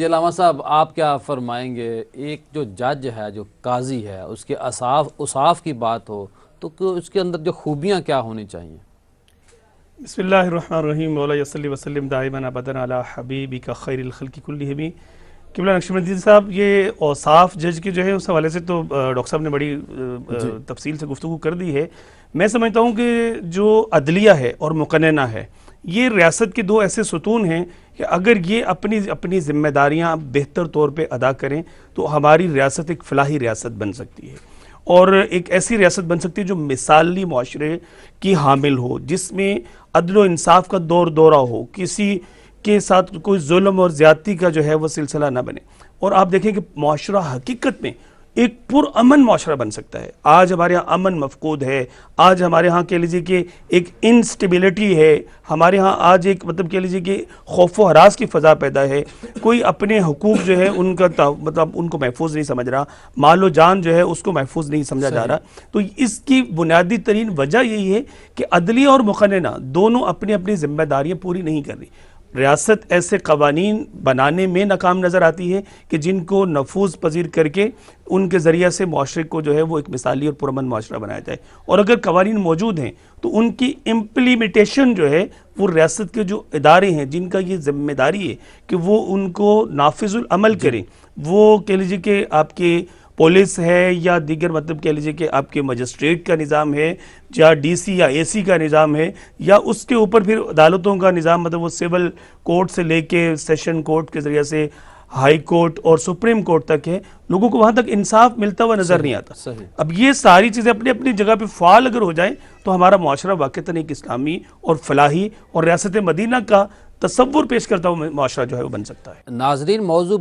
جی علامہ صاحب، آپ کیا فرمائیں گے؟ ایک جو جج ہے، جو قاضی ہے، اس کے اوصاف کی بات ہو تو اس کے اندر جو خوبیاں کیا ہونی چاہیے؟ بسم اللہ الرحمن الرحیم، مولا صلی وسلم دائما ابدا علی حبیبک خیر الخلق کلہم۔ قبلہ نقشبندی صاحب، یہ اوصاف جج کے جو ہے اس حوالے سے تو ڈاکٹر صاحب نے بڑی جی تفصیل سے گفتگو کر دی ہے۔ میں سمجھتا ہوں کہ جو عدلیہ ہے اور مقننہ ہے، یہ ریاست کے دو ایسے ستون ہیں کہ اگر یہ اپنی ذمہ داریاں بہتر طور پہ ادا کریں تو ہماری ریاست ایک فلاحی ریاست بن سکتی ہے، اور ایک ایسی ریاست بن سکتی ہے جو مثالی معاشرے کی حامل ہو، جس میں عدل و انصاف کا دورہ ہو، کسی کے ساتھ کوئی ظلم اور زیادتی کا جو ہے وہ سلسلہ نہ بنے، اور آپ دیکھیں کہ معاشرہ حقیقت میں ایک پرامن معاشرہ بن سکتا ہے۔ آج ہمارے ہاں امن مفقود ہے، آج ہمارے ہاں کہہ لیجیے کہ ایک انسٹیبلٹی ہے، ہمارے ہاں آج ایک کہہ لیجیے کہ خوف و ہراس کی فضا پیدا ہے، کوئی اپنے حقوق جو ہے ان کا ان کو محفوظ نہیں سمجھ رہا، مال و جان جو ہے اس کو محفوظ نہیں سمجھا جا صحیح۔ رہا۔ تو اس کی بنیادی ترین وجہ یہی ہے کہ عدلیہ اور مقننہ دونوں اپنی ذمہ داریاں پوری نہیں کر رہی۔ ریاست ایسے قوانین بنانے میں ناکام نظر آتی ہے کہ جن کو نفوذ پذیر کر کے ان کے ذریعہ سے معاشرے کو جو ہے وہ ایک مثالی اور پرامن معاشرہ بنایا جائے، اور اگر قوانین موجود ہیں تو ان کی امپلیمنٹیشن جو ہے وہ ریاست کے جو ادارے ہیں جن کا یہ ذمہ داری ہے کہ وہ ان کو نافذ العمل کریں، وہ کہہ لیجیے کہ آپ کے پولیس ہے یا دیگر کہہ لیجیے کہ آپ کے مجسٹریٹ کا نظام ہے یا ڈی سی یا اے سی کا نظام ہے، یا اس کے اوپر پھر عدالتوں کا نظام، وہ سول کورٹ سے لے کے سیشن کورٹ کے ذریعے سے ہائی کورٹ اور سپریم کورٹ تک ہے، لوگوں کو وہاں تک انصاف ملتا ہوا نظر نہیں آتا۔ صحیح۔ اب یہ ساری چیزیں اپنی جگہ پہ فعال اگر ہو جائیں تو ہمارا معاشرہ واقعتاً ایک اسلامی اور فلاحی اور ریاست مدینہ کا تصور پیش کرتا ہوا معاشرہ جو ہے وہ بن سکتا ہے۔ ناظرین، موضوع